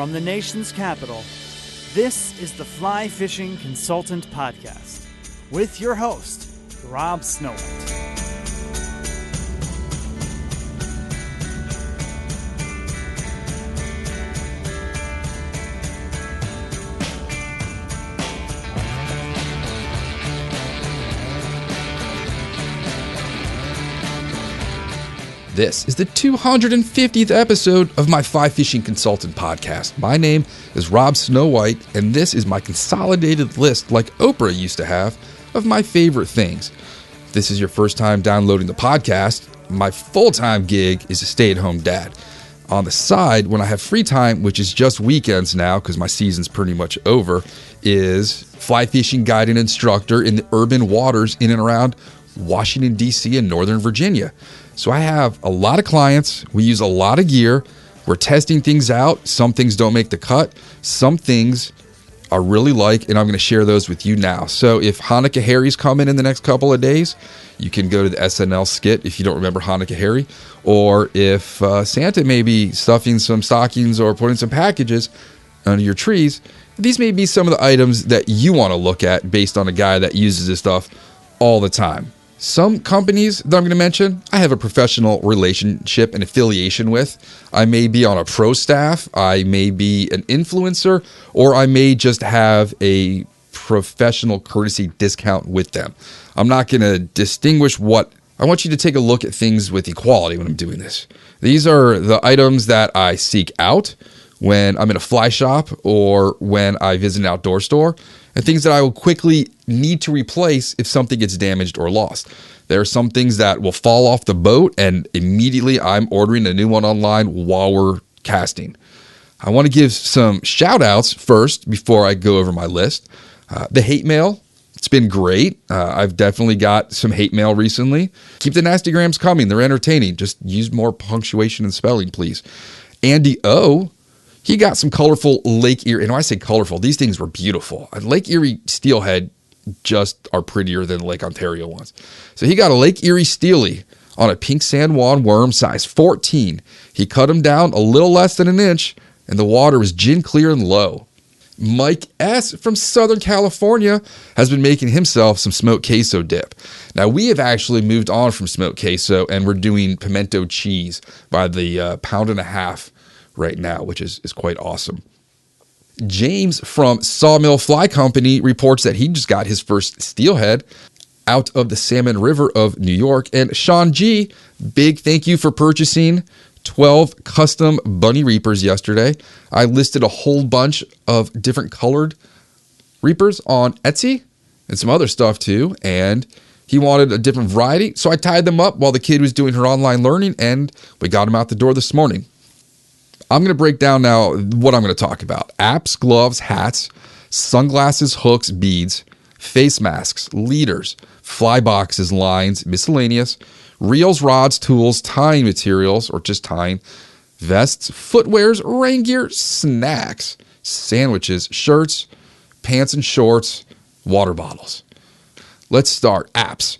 From the nation's capital, this is the Fly Fishing Consultant Podcast with your host, Rob Snowhite. This is the 250th episode of my Fly Fishing Consultant Podcast. My name is Rob Snowhite, and this is my consolidated list, like Oprah used to have, of my favorite things. If this is your first time downloading the podcast, my full-time gig is a stay-at-home dad. On the side, when I have free time, which is just weekends now because my season's pretty much over, is fly fishing guide and instructor in the urban waters in and around Washington, D.C. and Northern Virginia. So I have a lot of clients. We use a lot of gear. We're testing things out. Some things don't make the cut. Some things I really like, and I'm going to share those with you now. So if Hanukkah Harry's coming in the next couple of days, you can go to the SNL skit if you don't remember Hanukkah Harry. Or if Santa may be stuffing some stockings or putting some packages under your trees, these may be some of the items that you want to look at based on a guy that uses this stuff all the time. Some companies that I'm going to mention, I have a professional relationship and affiliation with. I may be on a pro staff, I may be an influencer, or I may just have a professional courtesy discount with them. I'm not going to distinguish what. I want you to take a look at things with equality when I'm doing this. These are the items that I seek out when I'm in a fly shop or when I visit an outdoor store, and things that I will quickly need to replace if something gets damaged or lost. There are some things that will fall off the boat and immediately I'm ordering a new one online while we're casting. I want to give some shout outs first before I go over my list. The hate mail, it's been great. I've definitely got some hate mail recently. Keep the nasty grams coming. They're entertaining. Just use more punctuation and spelling, please. Andy O, he got some colorful Lake Erie, and when I say colorful, these things were beautiful. Lake Erie Steelhead just are prettier than Lake Ontario ones. So he got a Lake Erie Steely on a pink San Juan worm, size 14. He cut them down a little less than an inch, and the water was gin clear and low. Mike S. from Southern California has been making himself some smoked queso dip. Now, we have actually moved on from smoked queso, and we're doing pimento cheese by the pound and a half right now, which is quite awesome. James from Sawmill Fly Company reports that he just got his first steelhead out of the Salmon River of New York. And Sean G, big thank you for purchasing 12 custom bunny reapers yesterday. I listed a whole bunch of different colored reapers on Etsy and some other stuff too, and he wanted a different variety, so I tied them up while the kid was doing her online learning, and we got him out the door this morning. I'm going to break down now what I'm going to talk about. Apps, gloves, hats, sunglasses, hooks, beads, face masks, leaders, fly boxes, lines, miscellaneous, reels, rods, tools, tying materials, or just tying, vests, footwears, rain gear, snacks, sandwiches, shirts, pants and shorts, water bottles. Let's start. Apps.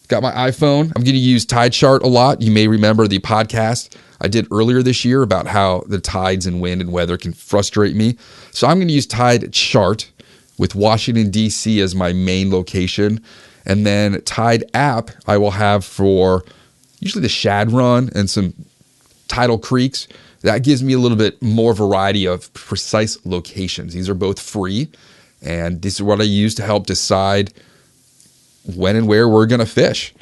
Got my iPhone. I'm going to use Tide Chart a lot. You may remember the podcast I did earlier this year about how the tides and wind and weather can frustrate me. So I'm going to use Tide Chart with Washington, D.C. as my main location. And then Tide app I will have for usually the shad run and some tidal creeks. That gives me a little bit more variety of precise locations. These are both free, and this is what I use to help decide when and where we're going to fish.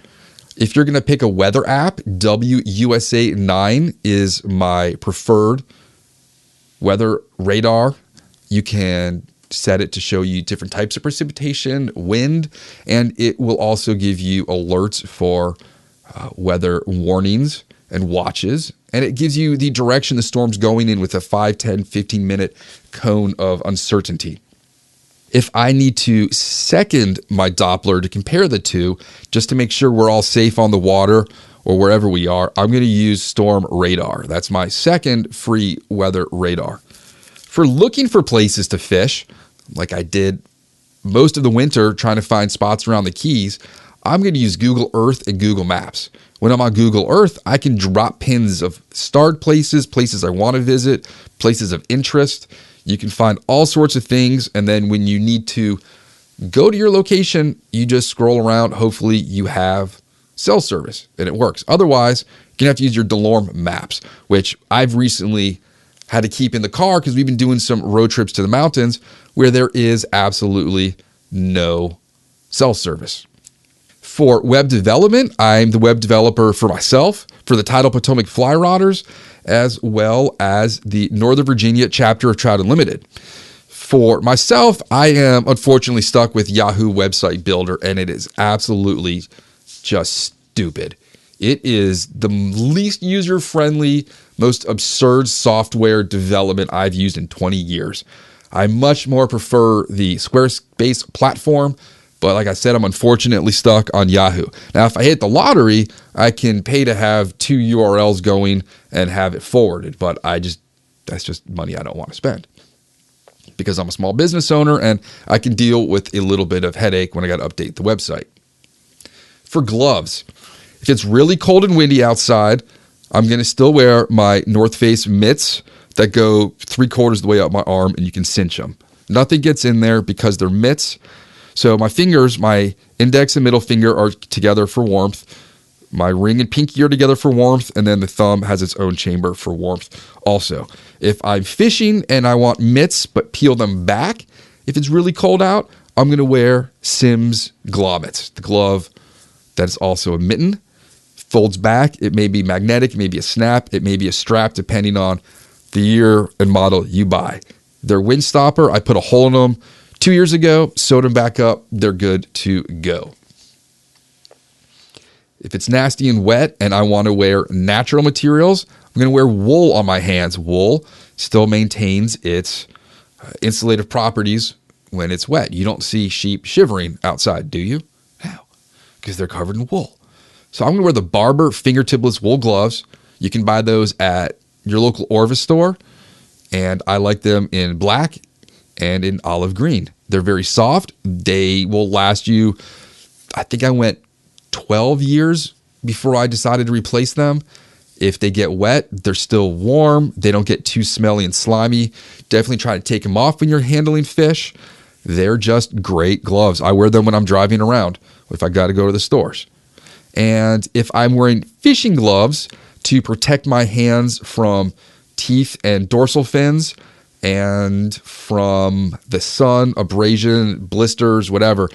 If you're going to pick a weather app, WUSA 9 is my preferred weather radar. You can set it to show you different types of precipitation, wind, and it will also give you alerts for weather warnings and watches. And it gives you the direction the storm's going in with a 5, 10, 15-minute cone of uncertainty. If I need to second my Doppler to compare the two, just to make sure we're all safe on the water or wherever we are, I'm going to use Storm Radar. That's my second free weather radar. For looking for places to fish, like I did most of the winter trying to find spots around the Keys, I'm going to use Google Earth and Google Maps. When I'm on Google Earth, I can drop pins of starred places, places I want to visit, places of interest. You can find all sorts of things. And then when you need to go to your location, you just scroll around. Hopefully you have cell service and it works. Otherwise, you're going to have to use your DeLorme maps, which I've recently had to keep in the car because we've been doing some road trips to the mountains where there is absolutely no cell service. For web development, I'm the web developer for myself, for the Tidal Potomac Fly Rodders, as well as the Northern Virginia chapter of Trout Unlimited. For myself, I am unfortunately stuck with Yahoo Website Builder, and it is absolutely just stupid. It is the least user-friendly, most absurd software development I've used in 20 years. I much more prefer the Squarespace platform, but like I said, I'm unfortunately stuck on Yahoo. Now, if I hit the lottery, I can pay to have 2 URLs going and have it forwarded, but that's just money I don't want to spend because I'm a small business owner and I can deal with a little bit of headache when I got to update the website. For gloves, if it's really cold and windy outside, I'm going to still wear my North Face mitts that go 3/4 of the way up my arm and you can cinch them. Nothing gets in there because they're mitts. So my fingers, my index and middle finger are together for warmth. My ring and pinky are together for warmth. And then the thumb has its own chamber for warmth also. If I'm fishing and I want mitts but peel them back, if it's really cold out, I'm going to wear Simms Glommets, the glove that is also a mitten. Folds back. It may be magnetic. It may be a snap. It may be a strap depending on the year and model you buy. They're wind stopper. I put a hole in them 2 years ago, sewed them back up. They're good to go. If it's nasty and wet and I want to wear natural materials, I'm going to wear wool on my hands. Wool still maintains its insulative properties when it's wet. You don't see sheep shivering outside, do you? No, because they're covered in wool. So I'm going to wear the Barber Fingertipless wool gloves. You can buy those at your local Orvis store, and I like them in black and in olive green. They're very soft. They will last you, I think I went 12 years before I decided to replace them. If they get wet, they're still warm. They don't get too smelly and slimy. Definitely try to take them off when you're handling fish. They're just great gloves. I wear them when I'm driving around, if I got to go to the stores. And if I'm wearing fishing gloves to protect my hands from teeth and dorsal fins, and from the sun, abrasion, blisters, whatever.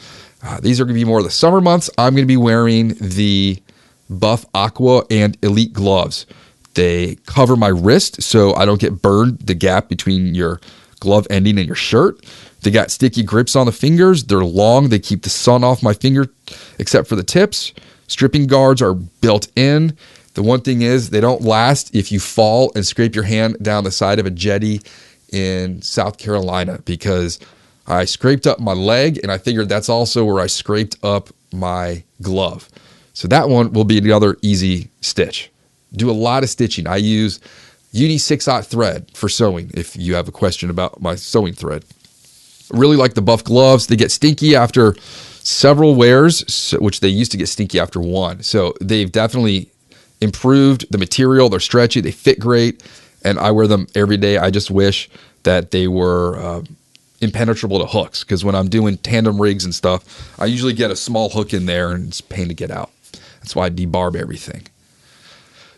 These are going to be more of the summer months. I'm going to be wearing the Buff Aqua and Elite gloves. They cover my wrist so I don't get burned, the gap between your glove ending and your shirt. They got sticky grips on the fingers. They're long. They keep the sun off my finger except for the tips. Stripping guards are built in. The one thing is they don't last if you fall and scrape your hand down the side of a jetty in South Carolina, because I scraped up my leg and I figured that's also where I scraped up my glove. So that one will be another easy stitch. Do a lot of stitching. I use Uni 6/0 thread for sewing if you have a question about my sewing thread. I really like the Buff gloves. They get stinky after several wears, which they used to get stinky after one. So they've definitely improved the material. They're stretchy. They fit great. And I wear them every day. I just wish that they were impenetrable to hooks, because when I'm doing tandem rigs and stuff, I usually get a small hook in there and it's a pain to get out. That's why I debarb everything.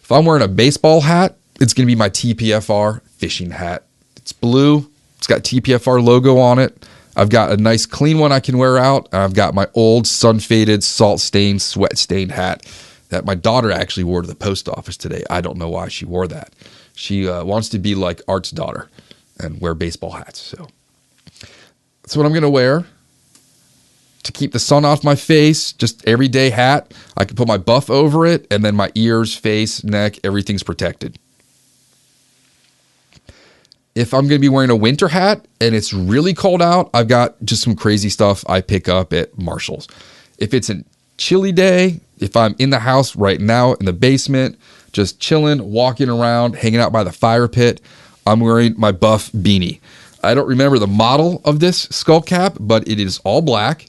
If I'm wearing a baseball hat, it's going to be my Tpfr Fishing Hat. It's blue. It's got Tpfr logo on it. I've got a nice clean one I can wear out. I've got my old sun-faded, salt-stained, sweat-stained hat that my daughter actually wore to the post office today. I don't know why she wore that. She wants to be like Art's daughter and wear baseball hats. So that's what I'm going to wear to keep the sun off my face. Just everyday hat. I can put my buff over it, and then my ears, face, neck, everything's protected. If I'm going to be wearing a winter hat and it's really cold out, I've got just some crazy stuff I pick up at Marshall's. If it's a chilly day, if I'm in the house right now in the basement, just chilling, walking around, hanging out by the fire pit, I'm wearing my Buff beanie. I don't remember the model of this skull cap, but it is all black.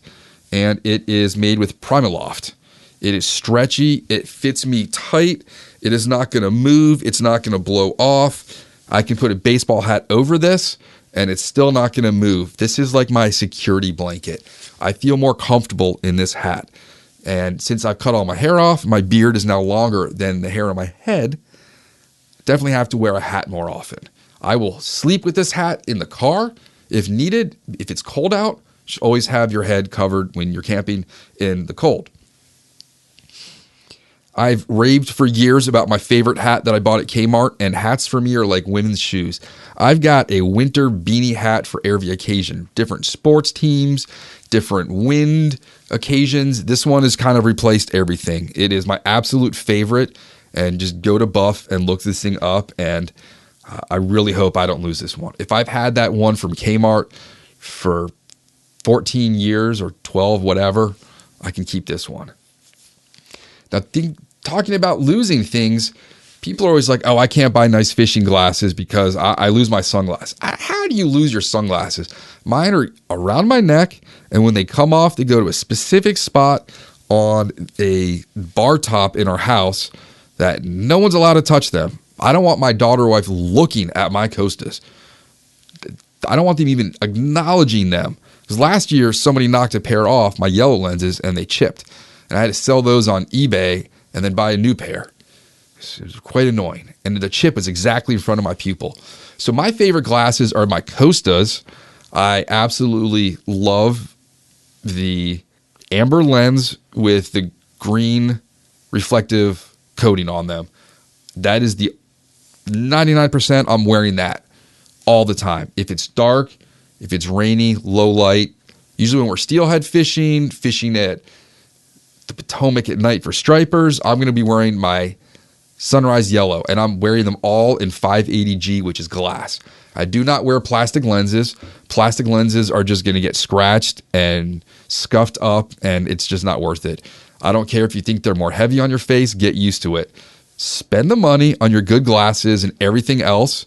and it is made with Primaloft. It is stretchy. It fits me tight. It is not going to move. It's not going to blow off. I can put a baseball hat over this, and it's still not going to move. This is like my security blanket. I feel more comfortable in this hat. And since I've cut all my hair off, my beard is now longer than the hair on my head. Definitely have to wear a hat more often. I will sleep with this hat in the car if needed. If it's cold out, you should always have your head covered when you're camping in the cold. I've raved for years about my favorite hat that I bought at Kmart, and hats for me are like women's shoes. I've got a winter beanie hat for every occasion. Different sports teams, different wind occasions. This one has kind of replaced everything. It is my absolute favorite, and just go to Buff and look this thing up, and I really hope I don't lose this one. If I've had that one from Kmart for 14 years or 12, whatever, I can keep this one. Now, talking about losing things, people are always like, oh, I can't buy nice fishing glasses because I lose my sunglasses. How do you lose your sunglasses? Mine are around my neck, and when they come off, they go to a specific spot on a bar top in our house that no one's allowed to touch them. I don't want my daughter or wife looking at my Costas. I don't want them even acknowledging them. Because last year, somebody knocked a pair off, my yellow lenses, and they chipped. And I had to sell those on eBay and then buy a new pair. It was quite annoying. And the chip was exactly in front of my pupil. So my favorite glasses are my Costas. I absolutely love the amber lens with the green reflective coating on them. That is the 99%. I'm wearing that all the time. If it's dark, if it's rainy, low light, usually when we're steelhead fishing at the Potomac at night for stripers, I'm going to be wearing my sunrise yellow, and I'm wearing them all in 580G, which is glass. I do not wear plastic lenses. Plastic lenses are just going to get scratched and scuffed up, and it's just not worth it. I don't care if you think they're more heavy on your face, get used to it. Spend the money on your good glasses, and everything else,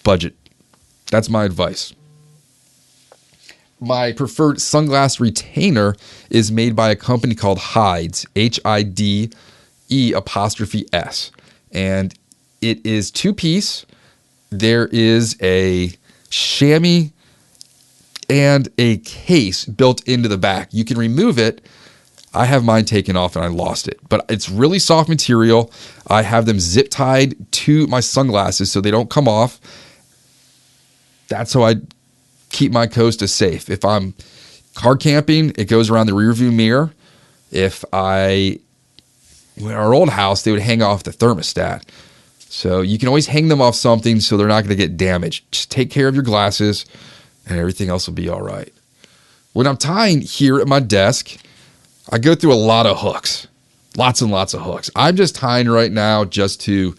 budget. That's my advice. My preferred Sunglass Retainer is made by a company called Hides, HIDE''S, and it is 2-piece. There is a chamois and a case built into the back. You can remove it. I have mine taken off and I lost it, but it's really soft material. I have them zip tied to my sunglasses so they don't come off. That's how I keep my Costa safe. If I'm car camping, it goes around the rearview mirror. In our old house, they would hang off the thermostat. So you can always hang them off something so they're not going to get damaged. Just take care of your glasses and everything else will be all right. When I'm tying here at my desk, I go through a lot of hooks. Lots and lots of hooks. I'm just tying right now just to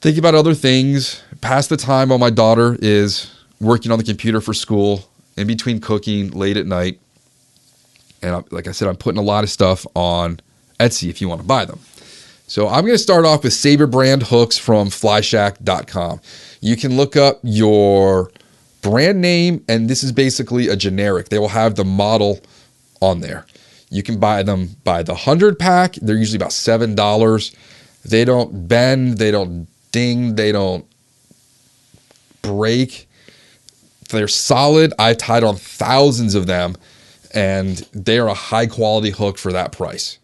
think about other things. Pass the time while my daughter is working on the computer for school, in between cooking, late at night. And like I said, I'm putting a lot of stuff on Etsy if you want to buy them. So I'm going to start off with Saber brand hooks from flyshack.com. You can look up your brand name, and this is basically a generic. They will have the model on there. You can buy them by the 100 pack. They're usually about $7. They don't bend, they don't ding, they don't break. They're solid. I tied on thousands of them, and they are a high quality hook for that price.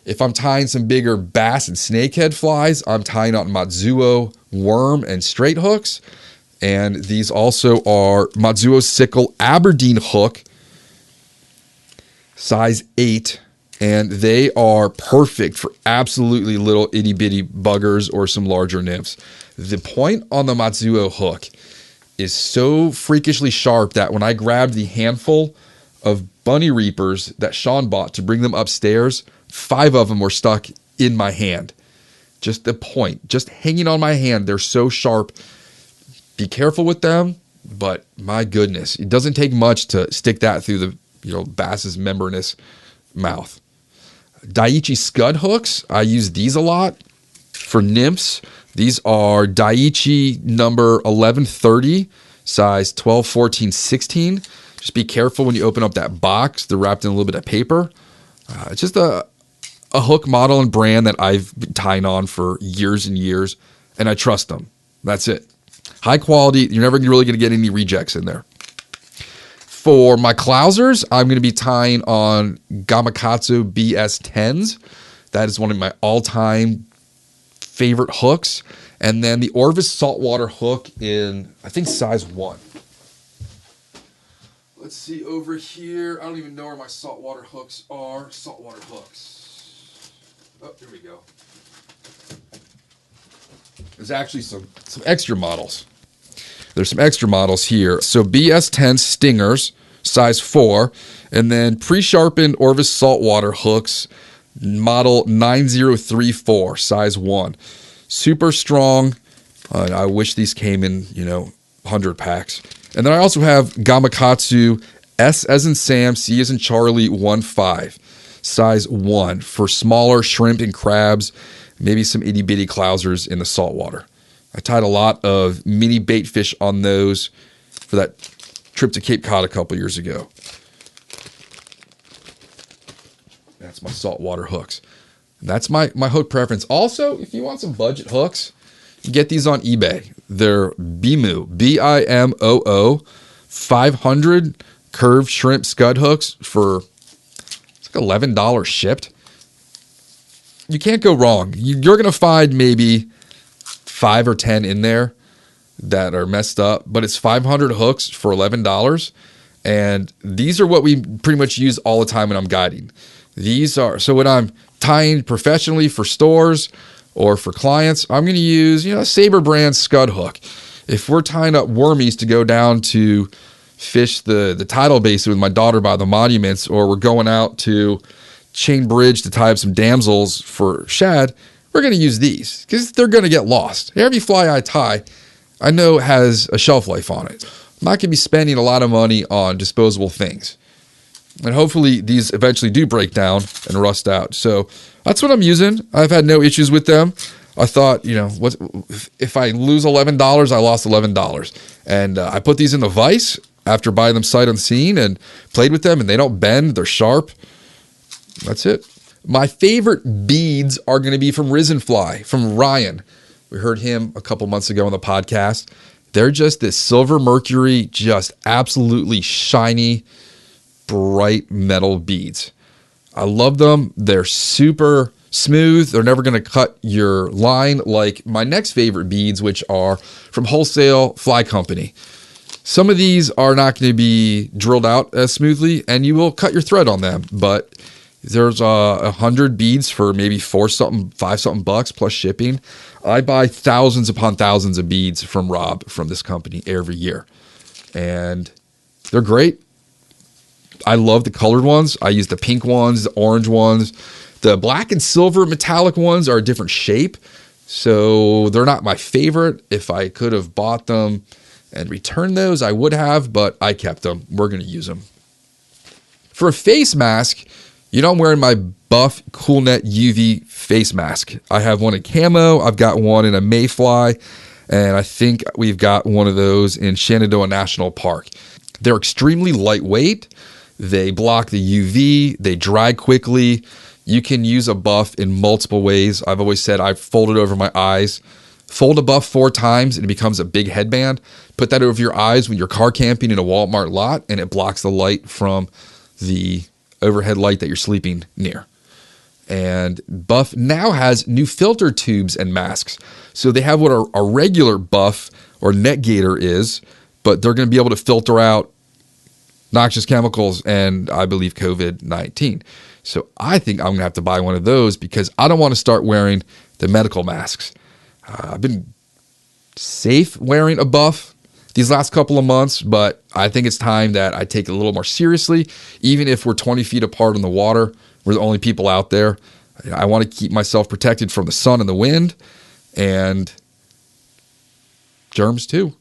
If I'm tying some bigger bass and snakehead flies, I'm tying on Matsuo worm and straight hooks. And these also are Matsuo Sickle Aberdeen hook, size 8. And they are perfect for absolutely little itty bitty buggers or some larger nymphs. The point on the Matsuo hook is so freakishly sharp that when I grabbed the handful of bunny reapers that Sean bought to bring them upstairs, 5 of them were stuck in my hand. Just the point, just hanging on my hand. They're so sharp. Be careful with them, but my goodness, it doesn't take much to stick that through the bass's membranous mouth. Daiichi Scud hooks, I use these a lot for nymphs. These are Daiichi number 1130, size 12, 14, 16. Just be careful when you open up that box. They're wrapped in a little bit of paper. It's just a hook model and brand that I've been tying on for years and years, and I trust them. That's it. High quality. You're never really going to get any rejects in there. For my clousers, I'm going to be tying on Gamakatsu BS10s. That is one of my all-time favorite hooks. And then the Orvis saltwater hook in, I think, size 1. Let's see over here. I don't even know where my saltwater hooks are. Saltwater hooks. Oh, here we go. There's actually some extra models. There's some extra models here. So BS10 Stingers, size 4, and then pre-sharpened Orvis saltwater hooks, model 9034, size 1. Super strong. I wish these came in, 100 packs. And then I also have Gamakatsu S as in Sam, C as in Charlie 1.5, size 1 for smaller shrimp and crabs, maybe some itty bitty clousers in the saltwater. I tied a lot of mini bait fish on those for that trip to Cape Cod a couple years ago. That's my saltwater hooks. And that's my hook preference. Also, if you want some budget hooks, you get these on eBay. They're Bimoo, B-I-M-O-O, 500 curved shrimp scud hooks for it's like $11 shipped. You can't go wrong. You're going to find maybe 5 or 10 in there that are messed up, but it's 500 hooks for $11. And these are what we pretty much use all the time when I'm guiding. These are, so when I'm tying professionally for stores or for clients, I'm going to use, a Saber brand Scud hook. If we're tying up wormies to go down to fish the tidal basin with my daughter by the monuments, or we're going out to Chain Bridge to tie up some damsels for shad, we're going to use these because they're going to get lost. Every fly I tie, I know has a shelf life on it. I'm not going to be spending a lot of money on disposable things. And hopefully these eventually do break down and rust out. So that's what I'm using. I've had no issues with them. I thought, if I lose $11, I lost $11. And I put these in the vise after buying them sight unseen and played with them, and they don't bend. They're sharp. That's it. My favorite beads are going to be from Risen Fly, from Ryan. We heard him a couple months ago on the podcast. They're just this silver mercury, just absolutely shiny, bright metal beads. I love them. They're super smooth. They're never going to cut your line like my next favorite beads, which are from Wholesale Fly Company. Some of these are not going to be drilled out as smoothly, and you will cut your thread on them, but there's 100 beads for maybe $5 plus shipping. I buy thousands upon thousands of beads from Rob from this company every year, and they're great. I love the colored ones. I use the pink ones, the orange ones. The black and silver metallic ones are a different shape, so they're not my favorite. If I could have bought them and returned those, I would have, but I kept them. We're going to use them. For a face mask, I'm wearing my Buff Coolnet UV face mask. I have one in camo. I've got one in a mayfly, and I think we've got one of those in Shenandoah National Park. They're extremely lightweight. They block the UV. They dry quickly. You can use a buff in multiple ways. I've always said I fold it over my eyes. Fold a buff 4 times and it becomes a big headband. Put that over your eyes when you're car camping in a Walmart lot, and it blocks the light from the overhead light that you're sleeping near. And Buff now has new filter tubes and masks. So they have what a regular Buff or net gator is, but they're going to be able to filter out noxious chemicals and I believe COVID-19. So I think I'm going to have to buy one of those because I don't want to start wearing the medical masks. I've been safe wearing a Buff these last couple of months, but I think it's time that I take it a little more seriously. Even if we're 20 feet apart in the water, we're the only people out there. I want to keep myself protected from the sun and the wind and germs too.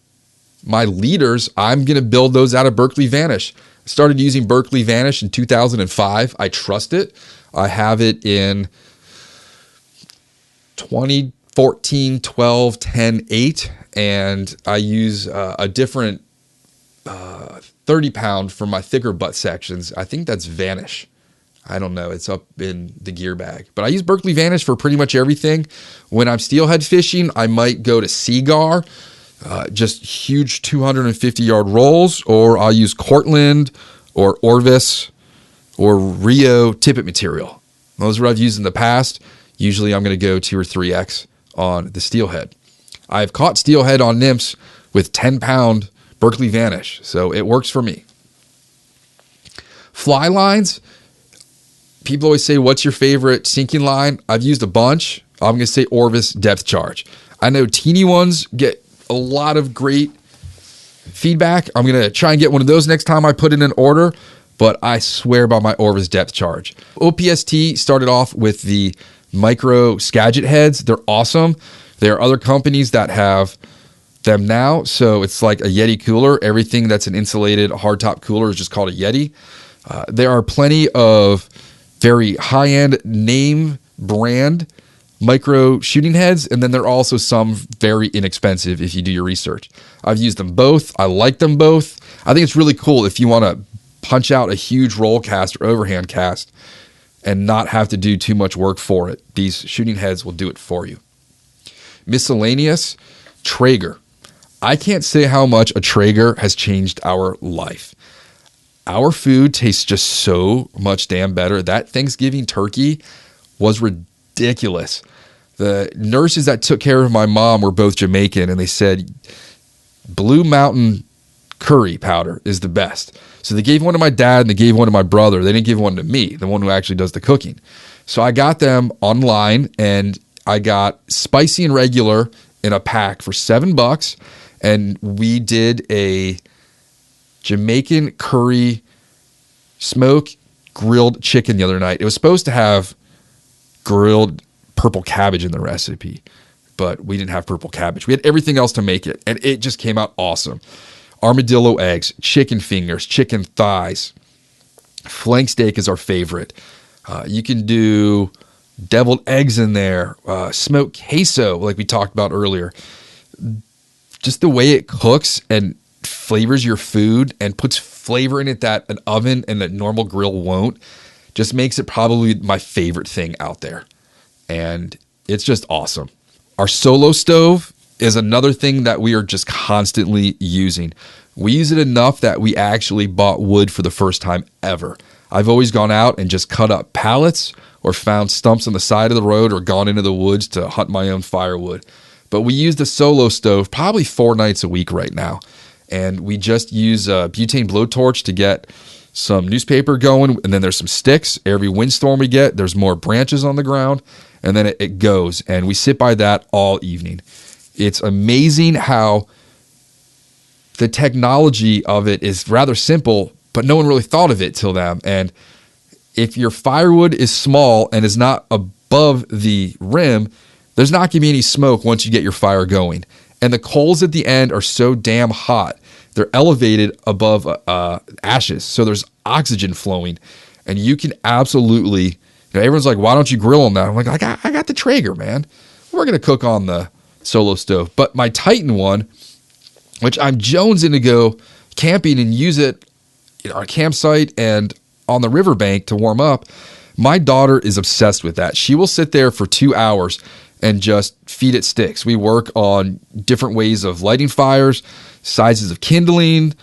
My leaders, I'm going to build those out of Berkeley Vanish. I started using Berkeley Vanish in 2005. I trust it. I have it in 2014, 12, 10, 8, and I use a different 30 pound for my thicker butt sections. I think that's Vanish. I don't know. It's up in the gear bag. But I use Berkley Vanish for pretty much everything. When I'm steelhead fishing, I might go to Seagar, just huge 250-yard rolls, or I'll use Cortland or Orvis or Rio tippet material. Those are what I've used in the past. Usually I'm going to go 2 or 3X on the steelhead. I've caught steelhead on nymphs with 10-pound Berkley Vanish, so it works for me. Fly lines. People always say, what's your favorite sinking line? I've used a bunch. I'm going to say Orvis Depth Charge. I know teeny ones get a lot of great feedback. I'm going to try and get one of those next time I put in an order, but I swear by my Orvis Depth Charge. OPST started off with the micro Skagit heads. They're awesome. There are other companies that have them now, so it's like a Yeti cooler. Everything that's an insulated hardtop cooler is just called a Yeti. There are plenty of very high-end name brand micro shooting heads, and then there are also some very inexpensive if you do your research. I've used them both. I like them both. I think it's really cool if you want to punch out a huge roll cast or overhand cast and not have to do too much work for it. These shooting heads will do it for you. Miscellaneous, Traeger. I can't say how much a Traeger has changed our life. Our food tastes just so much damn better. That Thanksgiving turkey was ridiculous. The nurses that took care of my mom were both Jamaican, and they said Blue Mountain curry powder is the best. So they gave one to my dad and they gave one to my brother. They didn't give one to me, the one who actually does the cooking. So I got them online, and I got spicy and regular in a pack for $7. And we did a Jamaican curry smoke grilled chicken the other night. It was supposed to have grilled purple cabbage in the recipe, but we didn't have purple cabbage. We had everything else to make it, and it just came out awesome. Armadillo eggs, chicken fingers, chicken thighs. Flank steak is our favorite. You can do deviled eggs in there, smoked queso like we talked about earlier. Just the way it cooks and flavors your food and puts flavor in it that an oven and a normal grill won't, just makes it probably my favorite thing out there. And it's just awesome. Our solo stove is another thing that we are just constantly using. We use it enough that we actually bought wood for the first time ever. I've always gone out and just cut up pallets or found stumps on the side of the road or gone into the woods to hunt my own firewood. But we use the solo stove probably 4 nights a week right now. And we just use a butane blowtorch to get some newspaper going. And then there's some sticks. Every windstorm we get, there's more branches on the ground. And then it goes. And we sit by that all evening. It's amazing how the technology of it is rather simple, but no one really thought of it till then. And if your firewood is small and is not above the rim, there's not going to be any smoke once you get your fire going. And the coals at the end are so damn hot. They're elevated above ashes, so there's oxygen flowing. And you can absolutely, everyone's like, why don't you grill on that? I'm like, I got the Traeger, man. We're going to cook on the solo stove. But my Titan one, which I'm jonesing to go camping and use it at our campsite and on the riverbank to warm up, my daughter is obsessed with that. She will sit there for 2 hours and just feed it sticks. We work on different ways of lighting fires, sizes of kindling,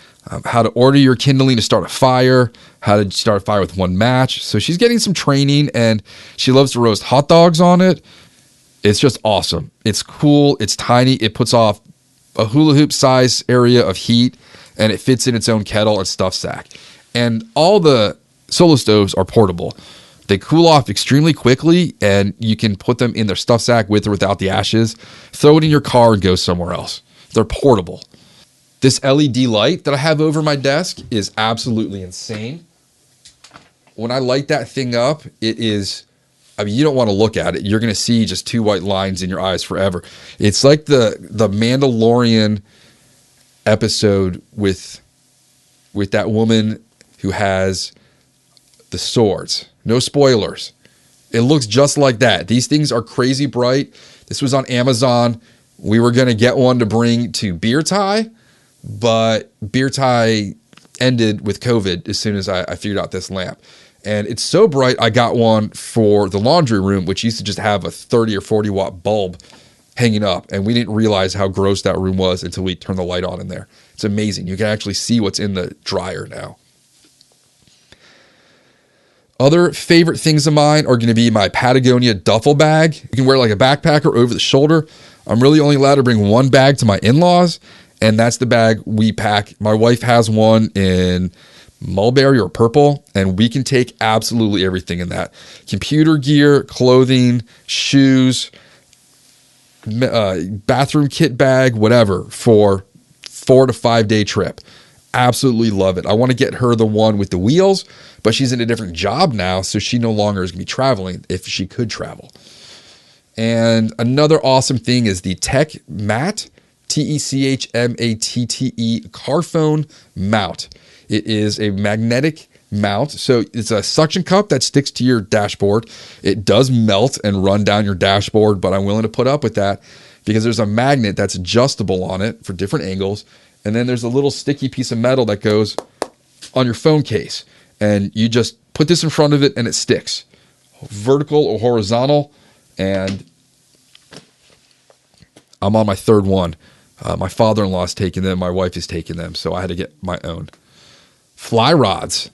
how to order your kindling to start a fire, how to start a fire with one match. So she's getting some training, and she loves to roast hot dogs on it. It's just awesome. It's cool. It's tiny. It puts off a hula hoop size area of heat, and it fits in its own kettle and stuff sack. And all the solo stoves are portable. They cool off extremely quickly, and you can put them in their stuff sack with or without the ashes. Throw it in your car and go somewhere else. They're portable. This LED light that I have over my desk is absolutely insane. When I light that thing up, it is, you don't want to look at it. You're going to see just 2 white lines in your eyes forever. It's like the Mandalorian episode with that woman who has the swords. No spoilers. It looks just like that. These things are crazy bright. This was on Amazon. We were going to get one to bring to Beer Tie, but Beer Tie ended with COVID as soon as I figured out this lamp. And it's so bright, I got one for the laundry room, which used to just have a 30 or 40 watt bulb hanging up. And we didn't realize how gross that room was until we turned the light on in there. It's amazing. You can actually see what's in the dryer now. Other favorite things of mine are going to be my Patagonia Duffel Bag. You can wear like a backpacker over the shoulder. I'm really only allowed to bring one bag to my in-laws, and that's the bag we pack. My wife has one in mulberry or purple, and we can take absolutely everything in that. Computer gear, clothing, shoes, bathroom kit bag, whatever, for 4 to 5 day trip. Absolutely love it. I want to get her the one with the wheels, but she's in a different job now, so she no longer is going to be traveling if she could travel. And another awesome thing is the Tech Mat, Techmatte car phone mount. It is a magnetic mount, so it's a suction cup that sticks to your dashboard. It does melt and run down your dashboard, but I'm willing to put up with that because there's a magnet that's adjustable on it for different angles. And then there's a little sticky piece of metal that goes on your phone case. And you just put this in front of it and it sticks. Vertical or horizontal. And I'm on my third one. My father-in-law's taking them. My wife is taking them. So I had to get my own. Fly rods.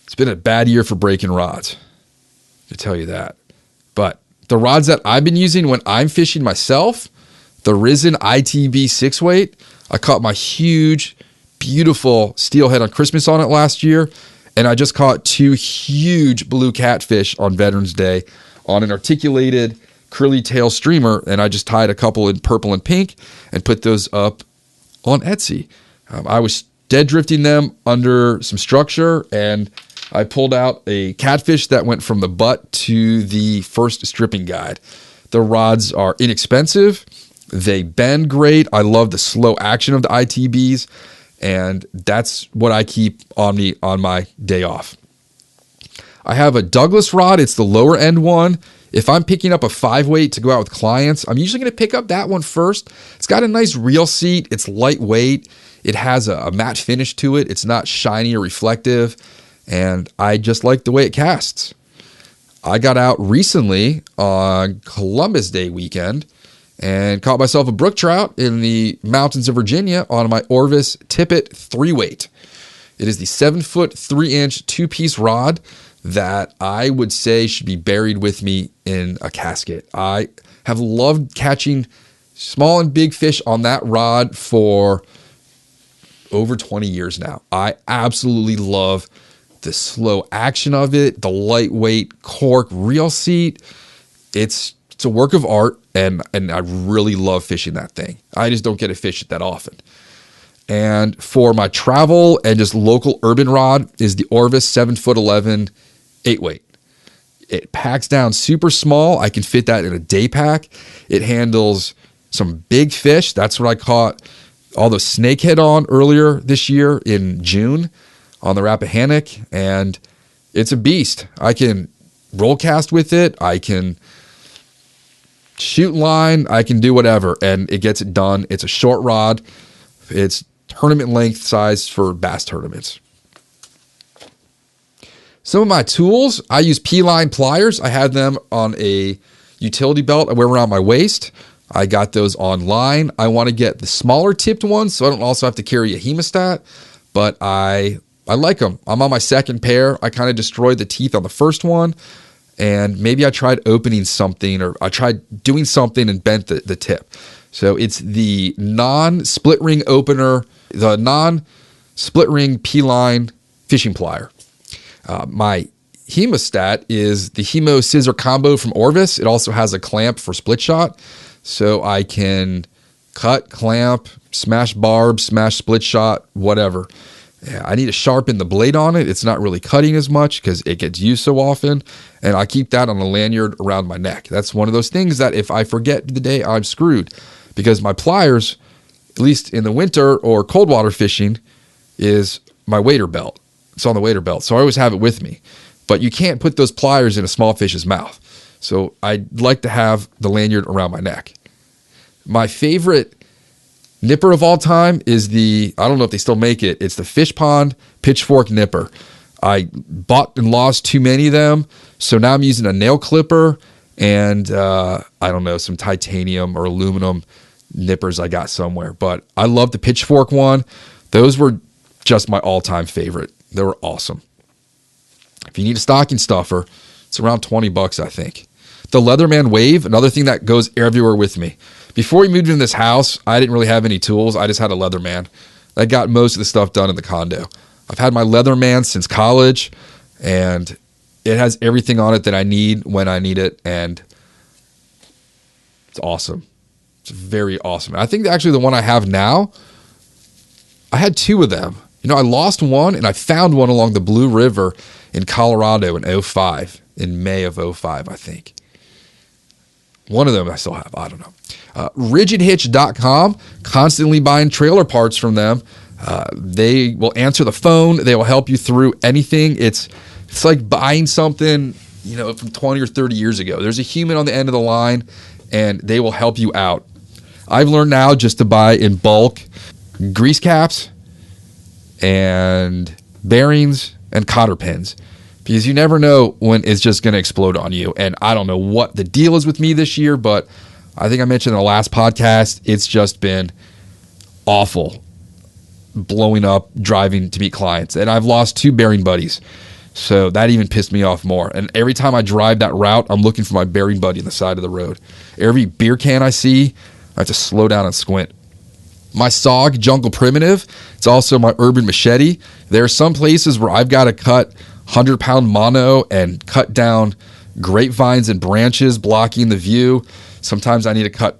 It's been a bad year for breaking rods. I tell you that. But the rods that I've been using when I'm fishing myself, the Risen ITB 6-weight, I caught my huge, beautiful steelhead on Christmas on it last year, and I just caught 2 huge blue catfish on Veterans Day on an articulated curly tail streamer, and I just tied a couple in purple and pink and put those up on Etsy. I was dead drifting them under some structure, and I pulled out a catfish that went from the butt to the first stripping guide. The rods are inexpensive. They bend great. I love the slow action of the ITBs, and that's what I keep on me on my day off. I have a Douglas rod. It's the lower end one. If I'm picking up a 5-weight to go out with clients, I'm usually going to pick up that one first. It's got a nice reel seat. It's lightweight. It has a matte finish to it. It's not shiny or reflective, and I just like the way it casts. I got out recently on Columbus Day weekend and caught myself a brook trout in the mountains of Virginia on my Orvis Tippet 3-weight. It is the 7-foot 3-inch 2-piece rod that I would say should be buried with me in a casket. I have loved catching small and big fish on that rod for over 20 years now. I absolutely love the slow action of it, the lightweight cork reel seat. It's a work of art, and I really love fishing that thing. I just don't get to fish it that often. And for my travel and just local urban rod is the Orvis 7'11" 8-weight. It packs down super small. I can fit that in a day pack. It handles some big fish. That's what I caught all those snakehead on earlier this year in June on the Rappahannock, and it's a beast. I can roll cast with it. I can shoot line. I can do whatever, and it gets it done. It's a short rod. It's tournament length size for bass tournaments. Some of my tools, I use P-line pliers. I had them on a utility belt I wear around my waist. I got those online. I want to get the smaller tipped ones so I don't also have to carry a hemostat, but I like them. I'm on my second pair. I kind of destroyed the teeth on the first one, and maybe I tried opening something, or I tried doing something and bent the tip. So it's the non-split ring opener, the non-split ring P-line fishing plier. My hemostat is the Hemo Scissor Combo from Orvis. It also has a clamp for split shot, so I can cut, clamp, smash barb, smash split shot, whatever. Yeah, I need to sharpen the blade on it. It's not really cutting as much because it gets used so often, and I keep that on a lanyard around my neck. That's one of those things that if I forget the day, I'm screwed, because my pliers, at least in the winter or cold water fishing, is my wader belt. It's on the wader belt, so I always have it with me. But you can't put those pliers in a small fish's mouth, so I like to have the lanyard around my neck. My favorite nipper of all time is I don't know if they still make it. It's the Fishpond Pitchfork nipper. I bought and lost too many of them, so now I'm using a nail clipper and I don't know, some titanium or aluminum nippers I got somewhere. But I love the Pitchfork one. Those were just my all-time favorite. They were awesome. If you need a stocking stuffer, it's around $20, I think. The Leatherman Wave, another thing that goes everywhere with me. Before we moved into this house, I didn't really have any tools. I just had a Leatherman. I got most of the stuff done in the condo. I've had my Leatherman since college, and it has everything on it that I need when I need it, and it's awesome. It's very awesome. I think actually the one I have now, I had two of them. You know, I lost one, and I found one along the Blue River in Colorado in 05, in May of 05, I think. One of them I still have. I don't know. RigidHitch.com, constantly buying trailer parts from them. They will answer the phone. They will help you through anything. It's like buying something, you know, from 20 or 30 years ago. There's a human on the end of the line, and they will help you out. I've learned now just to buy in bulk grease caps and bearings and cotter pins, because you never know when it's just going to explode on you. And I don't know what the deal is with me this year, but I think I mentioned in the last podcast, it's just been awful blowing up, driving to meet clients. And I've lost 2 bearing buddies. So that even pissed me off more. And every time I drive that route, I'm looking for my bearing buddy on the side of the road. Every beer can I see, I have to slow down and squint. My SOG Jungle Primitive, it's also my urban machete. There are some places where I've got to cut 100-pound mono and cut down grapevines and branches blocking the view. Sometimes I need to cut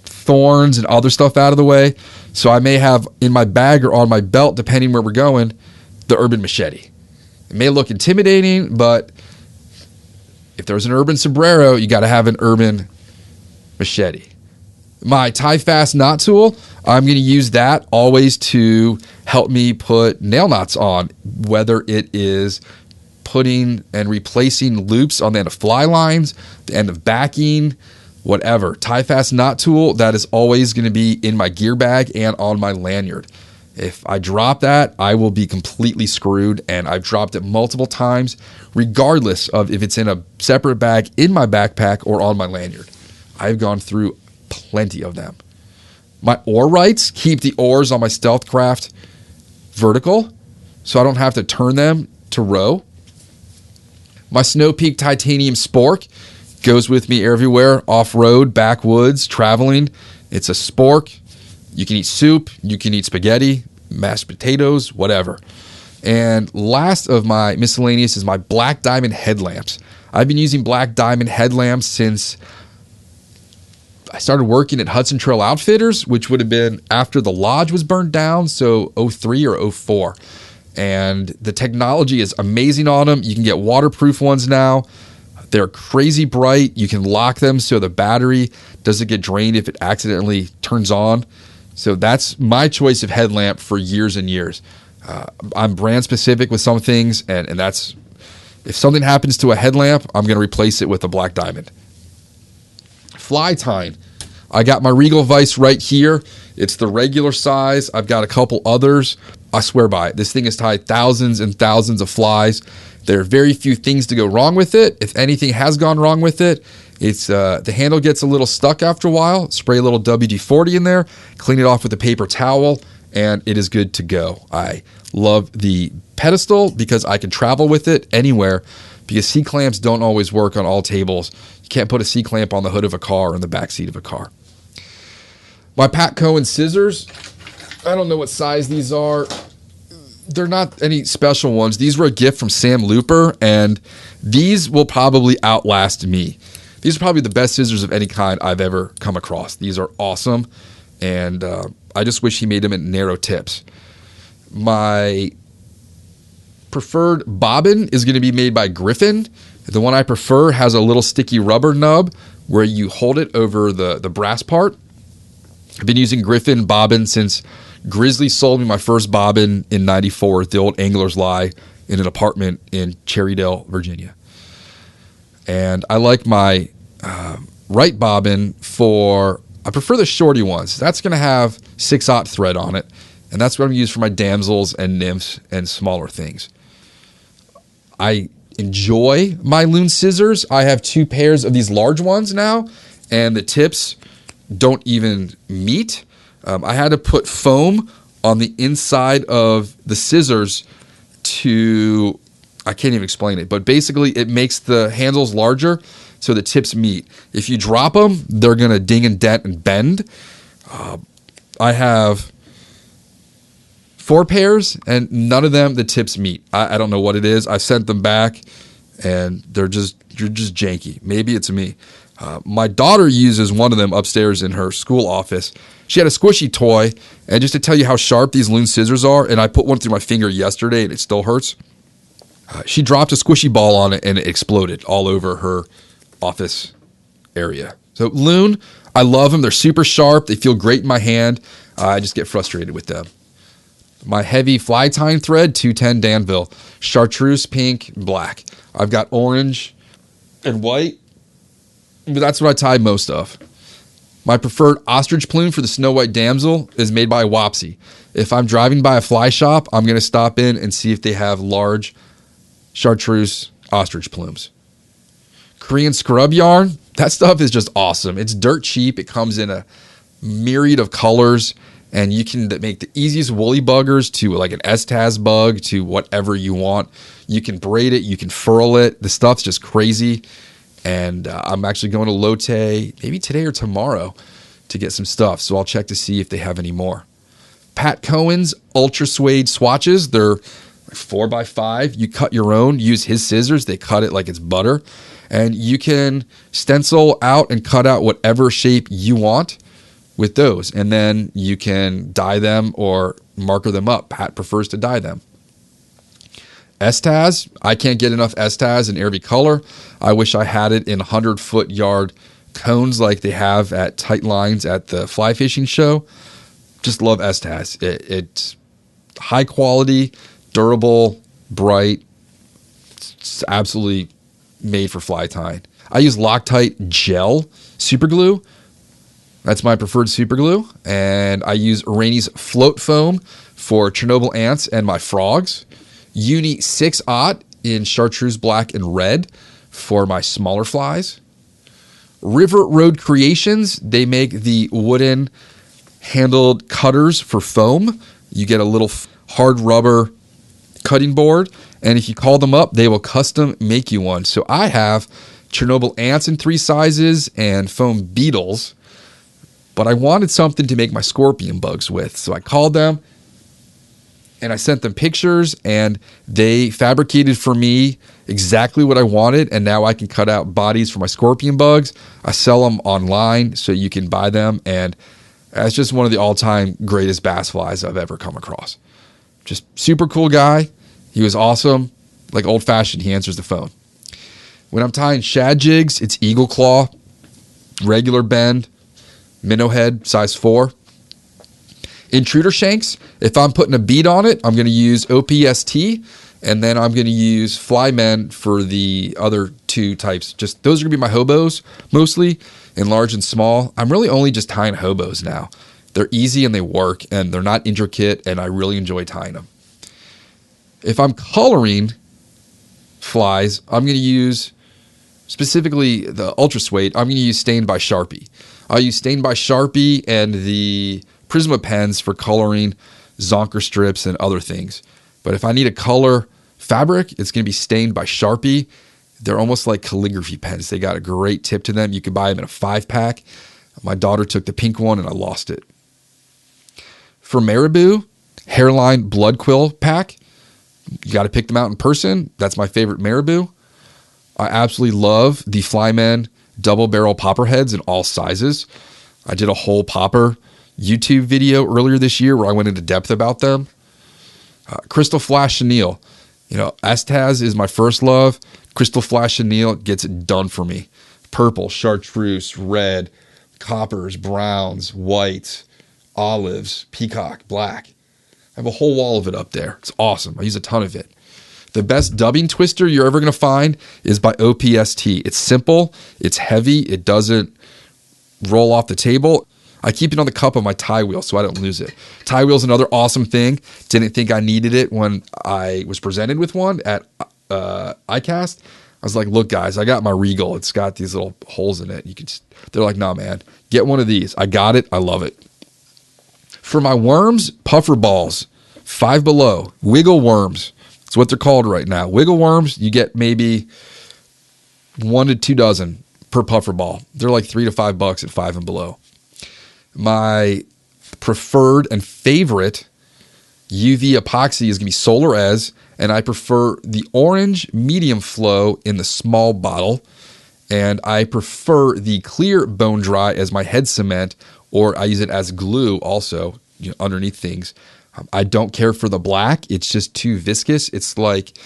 thorns and other stuff out of the way. So I may have in my bag or on my belt, depending where we're going, the urban machete. It may look intimidating, but if there's an urban sombrero, you got to have an urban machete. My tie fast knot tool, I'm going to use that always to help me put nail knots on, whether it is putting and replacing loops on the end of fly lines, the end of backing, whatever. Tie fast knot tool, that is always going to be in my gear bag and on my lanyard. If I drop that, I will be completely screwed, and I've dropped it multiple times, regardless of if it's in a separate bag in my backpack or on my lanyard. I've gone through plenty of them. My oar rights keep the oars on my stealth craft vertical, so I don't have to turn them to row. My Snow Peak titanium spork goes with me everywhere, off-road, backwoods, traveling. It's a spork. You can eat soup, you can eat spaghetti, mashed potatoes, whatever. And last of my miscellaneous is my black diamond headlamps. I've been using black diamond headlamps since I started working at Hudson Trail Outfitters, which would have been after the lodge was burned down, so 03 or 04. And the technology is amazing on them. You can get waterproof ones now. They're crazy bright. You can lock them so the battery doesn't get drained if it accidentally turns on. So that's my choice of headlamp for years and years. I'm brand specific with some things, and that's, if something happens to a headlamp, I'm going to replace it with a black diamond. Fly tying. I got my Regal Vise right here. It's the regular size. I've got a couple others. I swear by it. This thing has tied thousands and thousands of flies. There are very few things to go wrong with it. If anything has gone wrong with it, it's the handle gets a little stuck after a while. Spray a little WD-40 in there, clean it off with a paper towel, and it is good to go. I love the pedestal because I can travel with it anywhere, because C-clamps don't always work on all tables. You can't put a C-clamp on the hood of a car or in the back seat of a car. My Pat Cohen scissors, I don't know what size these are. They're not any special ones. These were a gift from Sam Looper, and these will probably outlast me. These are probably the best scissors of any kind I've ever come across. These are awesome, and I just wish he made them in narrow tips. My preferred bobbin is going to be made by Griffin. The one I prefer has a little sticky rubber nub where you hold it over the brass part. I've been using Griffin bobbin since Grizzly sold me my first bobbin in 94 at the old Angler's Lie in an apartment in Cherrydale, Virginia. And I like my right bobbin for I prefer the shorty ones. That's going to have 6/0 thread on it, and that's what I'm going to use for my damsels and nymphs and smaller things. I enjoy my Loon Scissors. I have 2 pairs of these large ones now, and the tips don't even meet. I had to put foam on the inside of the scissors to, I can't even explain it, but basically it makes the handles larger so the tips meet. If you drop them, they're going to ding and dent and bend. I have 4 pairs, and none of them, the tips meet. I don't know what it is. I sent them back, and they're just janky. Maybe it's me. My daughter uses one of them upstairs in her school office. She had a squishy toy, and just to tell you how sharp these Loon Scissors are, and I put one through my finger yesterday, and it still hurts. She dropped a squishy ball on it, and it exploded all over her office area. So Loon, I love them. They're super sharp. They feel great in my hand. I just get frustrated with them. My heavy fly tying thread, 210 Danville. Chartreuse, pink, black. I've got orange and white, but that's what I tie most of. My preferred ostrich plume for the snow white damsel is made by Wopsy. If I'm driving by a fly shop, I'm going to stop in and see if they have large chartreuse ostrich plumes. Korean scrub yarn, that stuff is just awesome. It's dirt cheap. It comes in a myriad of colors, and you can make the easiest woolly buggers to like an Estaz bug to whatever you want. You can braid it. You can furl it. The stuff's just crazy. And I'm actually going to Lotte maybe today or tomorrow to get some stuff. So I'll check to see if they have any more. Pat Cohen's Ultra Suede swatches. They're 4x5. You cut your own. Use his scissors. They cut it like it's butter. And you can stencil out and cut out whatever shape you want with those. And then you can dye them or marker them up. Pat prefers to dye them. Estaz, I can't get enough Estaz in every color. I wish I had it in 100-foot yard cones like they have at Tight Lines at the fly fishing show. Just love Estaz. It's high quality, durable, bright. It's absolutely made for fly tying. I use Loctite gel super glue. That's my preferred super glue. And I use Rainey's float foam for Chernobyl ants and my frogs. Uni 6/0 in chartreuse black and red for my smaller flies. River Road Creations, they make the wooden handled cutters for foam. You get a little hard rubber cutting board, and if you call them up, they will custom make you one. So I have Chernobyl ants in 3 sizes and foam beetles, but I wanted something to make my scorpion bugs with. So I called them, and I sent them pictures, and they fabricated for me exactly what I wanted, and now I can cut out bodies for my scorpion bugs. I sell them online, so you can buy them, and that's just one of the all-time greatest bass flies I've ever come across. Just super cool guy. He was awesome. Like old-fashioned, he answers the phone. When I'm tying shad jigs, it's eagle claw, regular bend, minnow head, size 4. Intruder shanks, if I'm putting a bead on it, I'm going to use OPST, and then I'm going to use Flymen for the other 2 types. Just those are going to be my hobos, mostly, in large and small. I'm really only just tying hobos now. They're easy and they work, and they're not intricate, and I really enjoy tying them. If I'm coloring flies, I'm going to use, specifically the Ultra Suede, I'm going to use Stained by Sharpie. I'll use Stained by Sharpie and the Prisma pens for coloring zonker strips and other things. But if I need a color fabric, it's going to be Stained by Sharpie. They're almost like calligraphy pens. They got a great tip to them. You can buy them in a 5-pack. My daughter took the pink one and I lost it. For Marabou, Hairline Blood Quill pack. You got to pick them out in person. That's my favorite Marabou. I absolutely love the Flymen double barrel popper heads in all sizes. I did a whole popper YouTube video earlier this year where I went into depth about them. Crystal Flash Chenille. You know, Estaz is my first love. Crystal Flash Chenille gets it done for me. Purple, chartreuse, red, coppers, browns, whites, olives, peacock, black. I have a whole wall of it up there. It's awesome. I use a ton of it. The best dubbing twister you're ever going to find is by OPST. It's simple. It's heavy. It doesn't roll off the table. I keep it on the cup of my tie wheel so I don't lose it. Tie wheel's another awesome thing. Didn't think I needed it when I was presented with one at ICAST. I was like, look, guys, I got my Regal. It's got these little holes in it. They're like, nah, man, get one of these. I got it. I love it. For my worms, puffer balls, 5 Below, wiggle worms. That's what they're called right now. Wiggle worms, you get maybe 1 to 2 dozen per puffer ball. They're like $3 to $5 at 5 and Below. My preferred and favorite UV epoxy is going to be Solar Ez, and I prefer the orange medium flow in the small bottle, and I prefer the clear Bone Dry as my head cement, or I use it as glue also, underneath things. I don't care for the black. It's just too viscous. It's like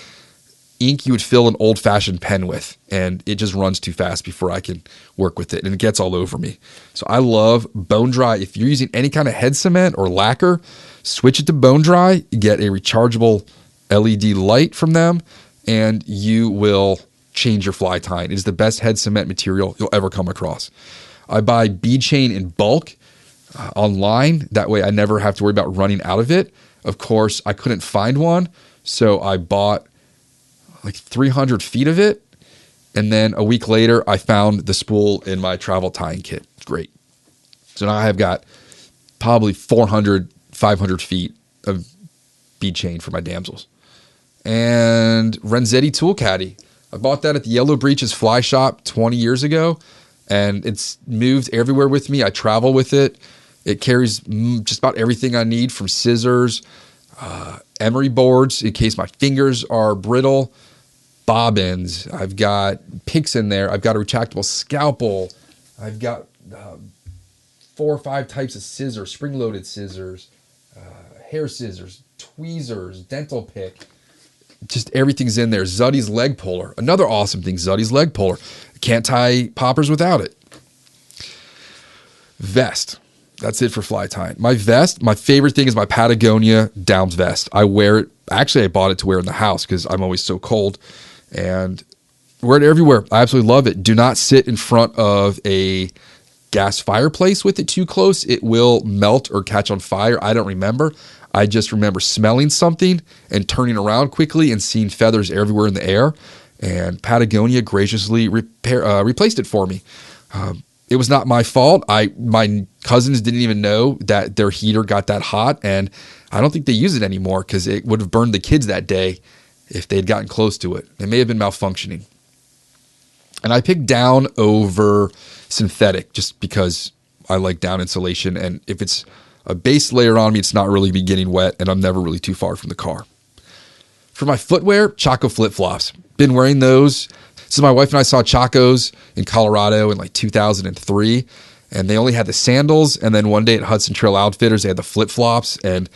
ink you would fill an old-fashioned pen with, and it just runs too fast before I can work with it, and it gets all over me. So I love Bone Dry. If you're using any kind of head cement or lacquer, switch it to Bone Dry. You get a rechargeable LED light from them, and you will change your fly tying. It is the best head cement material you'll ever come across. I buy bead chain in bulk online. That way I never have to worry about running out of it. Of course, I couldn't find one, so I bought like 300 feet of it, and then a week later I found the spool in my travel tying kit. It's great. So now I have got probably 400, 500 feet of bead chain for my damsels. And Renzetti Tool Caddy. I bought that at the Yellow Breeches Fly Shop 20 years ago, and it's moved everywhere with me. I travel with it. It carries just about everything I need, from scissors, emery boards in case my fingers are brittle, bobbins. I've got picks in there. I've got a retractable scalpel. I've got 4 or 5 types of scissors, spring-loaded scissors, hair scissors, tweezers, dental pick. Just everything's in there. Zuddy's leg puller. Another awesome thing, Zuddy's leg puller. Can't tie poppers without it. Vest. That's it for fly tying. My vest, my favorite thing is my Patagonia Downs vest. I wear it. Actually, I bought it to wear in the house because I'm always so cold, and wear it everywhere. I absolutely love it. Do not sit in front of a gas fireplace with it too close. It will melt or catch on fire. I don't remember. I just remember smelling something and turning around quickly and seeing feathers everywhere in the air. And Patagonia graciously replaced it for me. It was not my fault. My cousins didn't even know that their heater got that hot, and I don't think they use it anymore because it would have burned the kids that day if they had gotten close to it. It may have been malfunctioning. And I picked down over synthetic just because I like down insulation, and if it's a base layer on me, it's not really be getting wet, and I'm never really too far from the car. For my footwear, Chaco flip-flops. Been wearing those since my wife and I saw Chacos in Colorado in like 2003, and they only had the sandals, and then one day at Hudson Trail Outfitters, they had the flip-flops, and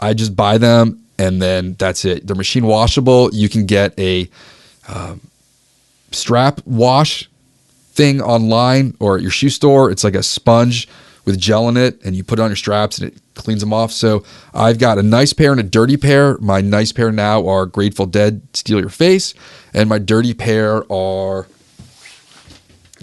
I just buy them, and then that's it. They're machine washable. You can get a strap wash thing online or at your shoe store. It's like a sponge with gel in it, and you put it on your straps and it cleans them off. So I've got a nice pair and a dirty pair. My nice pair now are Grateful Dead Steal Your Face, and my dirty pair are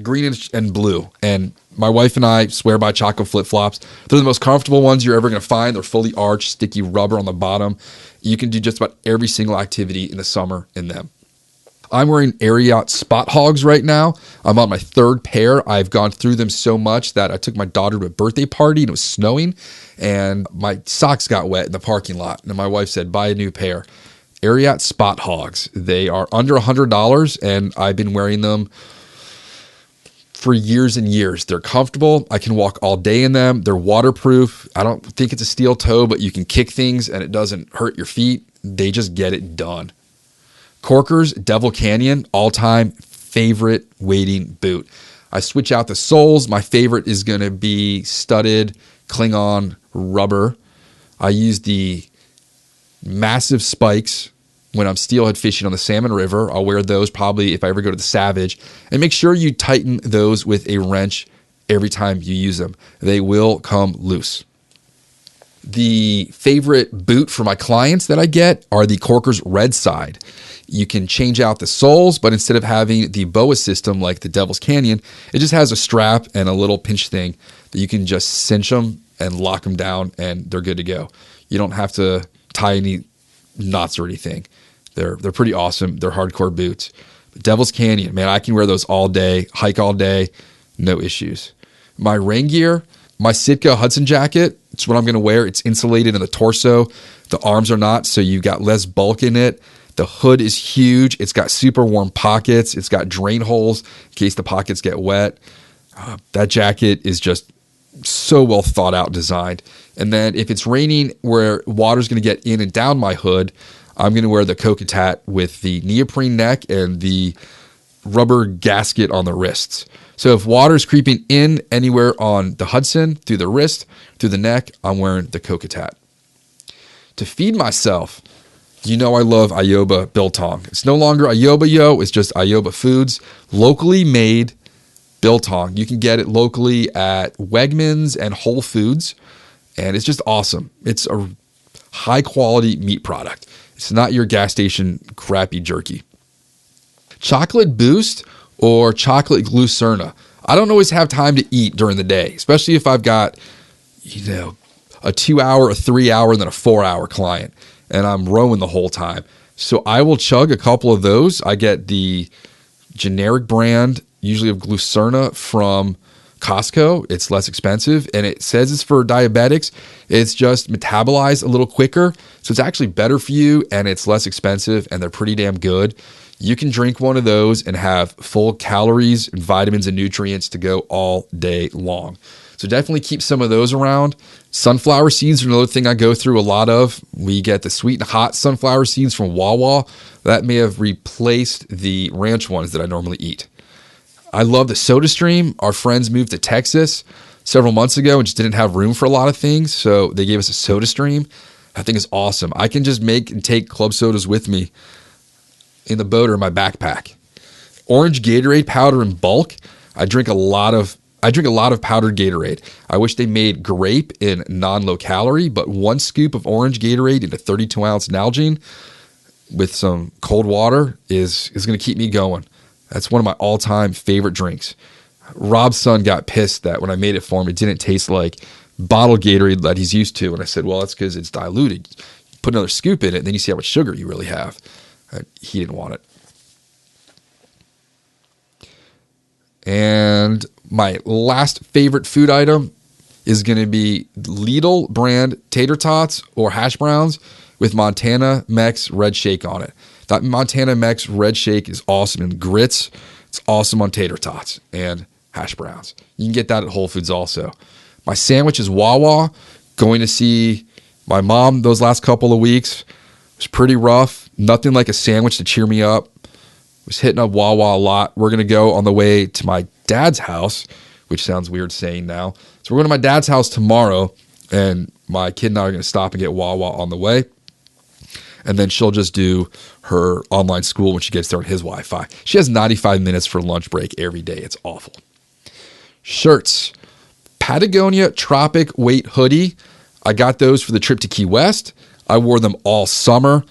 green and blue. And my wife and I swear by Chaco flip-flops. They're the most comfortable ones you're ever going to find. They're fully arched, sticky rubber on the bottom. You can do just about every single activity in the summer in them. I'm wearing Erie Spot Hogs right now. I'm on my 3rd pair. I've gone through them so much that I took my daughter to a birthday party and it was snowing, and my socks got wet in the parking lot. And my wife said, buy a new pair. Erie Spot Hogs. They are under $100, and I've been wearing them for years and years. They're comfortable. I can walk all day in them. They're waterproof. I don't think it's a steel toe, but you can kick things and it doesn't hurt your feet. They just get it done. Corkers, Devil Canyon, all-time favorite wading boot. I switch out the soles. My favorite is going to be studded Klingon rubber. I use the massive spikes when I'm steelhead fishing on the Salmon River. I'll wear those probably if I ever go to the Savage. And make sure you tighten those with a wrench every time you use them. They will come loose. The favorite boot for my clients that I get are the Corker's Red Side. You can change out the soles, but instead of having the BOA system like the Devil's Canyon, it just has a strap and a little pinch thing that you can just cinch them and lock them down, and they're good to go. You don't have to tie any knots or anything. They're pretty awesome. They're hardcore boots. Devil's Canyon, man, I can wear those all day, hike all day, no issues. My rain gear, my Sitka Hudson jacket, it's what I'm going to wear. It's insulated in the torso. The arms are not, so you got less bulk in it. The hood is huge. It's got super warm pockets. It's got drain holes in case the pockets get wet. That jacket is just so well thought out, designed. And then if it's raining where water's going to get in and down my hood, I'm going to wear the Coca Tat with the neoprene neck and the rubber gasket on the wrists. So if water's creeping in anywhere on the Hudson, through the wrist, through the neck, I'm wearing the Coca Tat. To feed myself, you know I love Ioba Biltong. It's no longer Ioba Yo, it's just Ioba Foods. Locally made biltong. You can get it locally at Wegmans and Whole Foods, and it's just awesome. It's a high quality meat product. It's not your gas station crappy jerky. Chocolate Boost or chocolate glucerna. I don't always have time to eat during the day, especially if I've got, a 2 hour, a 3 hour, and then a 4 hour client, and I'm rowing the whole time. So I will chug a couple of those. I get the generic brand, usually of glucerna from Costco. It's less expensive, and it says it's for diabetics. It's just metabolized a little quicker, so it's actually better for you, and it's less expensive, and they're pretty damn good. You can drink one of those and have full calories and vitamins and nutrients to go all day long. So definitely keep some of those around. Sunflower seeds are another thing I go through a lot of. We get the sweet and hot sunflower seeds from Wawa. That may have replaced the ranch ones that I normally eat. I love the SodaStream. Our friends moved to Texas several months ago and just didn't have room for a lot of things, so they gave us a SodaStream. I think it's awesome. I can just make and take club sodas with me in the boat or in my backpack. Orange Gatorade powder in bulk. I drink a lot of powdered Gatorade. I wish they made grape in non-low calorie, but 1 scoop of orange Gatorade in a 32-ounce Nalgene with some cold water is going to keep me going. That's one of my all-time favorite drinks. Rob's son got pissed that when I made it for him, it didn't taste like bottled Gatorade that he's used to. And I said, well, that's because it's diluted. You put another scoop in it, and then you see how much sugar you really have. He didn't want it. And my last favorite food item is going to be Lidl brand tater tots or hash browns with Montana Mex Red Shake on it. That Montana Mex Red Shake is awesome in grits. It's awesome on tater tots and hash browns. You can get that at Whole Foods also. My sandwich is Wawa. Going to see my mom those last couple of weeks. It was pretty rough. Nothing like a sandwich to cheer me up. Was hitting up Wawa a lot. We're going to go on the way to my dad's house, which sounds weird saying now. So we're going to my dad's house tomorrow, and my kid and I are going to stop and get Wawa on the way. And then she'll just do her online school when she gets there on his Wi-Fi. She has 95 minutes for lunch break every day. It's awful. Shirts. Patagonia Tropic Weight Hoodie. I got those for the trip to Key West. I wore them all summer.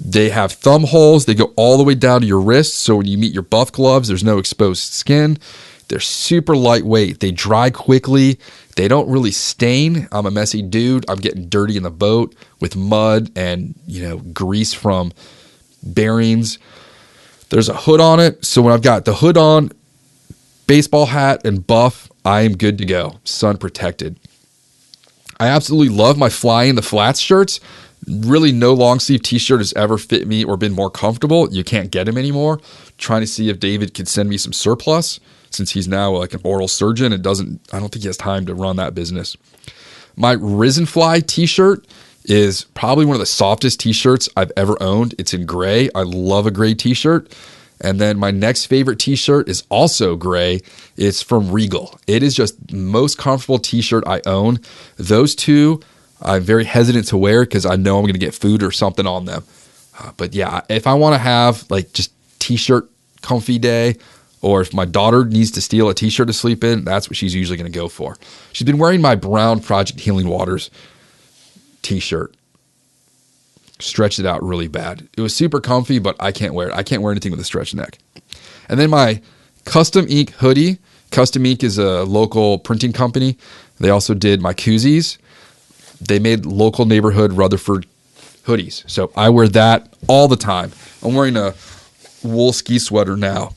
They have thumb holes. They go all the way down to your wrists, so when you meet your buff gloves, there's no exposed skin. They're super lightweight. They dry quickly. They don't really stain. I'm a messy dude. I'm getting dirty in the boat with mud and, grease from bearings. There's a hood on it, so when I've got the hood on, baseball hat, and buff, I am good to go. Sun protected. I absolutely love my Fly in the Flats shirts. Really, no long sleeve t-shirt has ever fit me or been more comfortable. You can't get them anymore. Trying to see if David could send me some surplus since he's now like an oral surgeon and I don't think he has time to run that business. My Risen Fly t-shirt is probably one of the softest t-shirts I've ever owned. It's in gray. I love a gray t-shirt. And then my next favorite t-shirt is also gray. It's from Regal. It is just the most comfortable t-shirt I own. Those two I'm very hesitant to wear because I know I'm going to get food or something on them. But yeah, if I want to have like just t-shirt comfy day, or if my daughter needs to steal a t-shirt to sleep in, that's what she's usually going to go for. She's been wearing my brown Project Healing Waters t-shirt. Stretched it out really bad. It was super comfy, but I can't wear it. I can't wear anything with a stretched neck. And then my Custom Ink hoodie. Custom Ink is a local printing company. They also did my koozies. They made local neighborhood Rutherford hoodies. So I wear that all the time. I'm wearing a wool ski sweater now,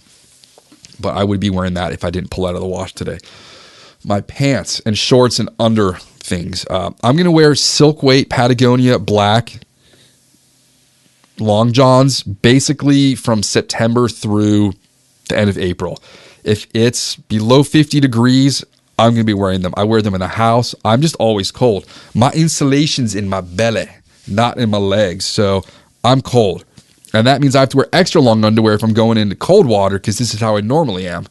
but I would be wearing that if I didn't pull out of the wash today. My pants and shorts and under things. I'm going to wear silk weight Patagonia black long johns basically from September through the end of April. If it's below 50 degrees, I'm going to be wearing them. I wear them in the house. I'm just always cold. My insulation's in my belly, not in my legs. So I'm cold. And that means I have to wear extra long underwear if I'm going into cold water because this is how I normally am.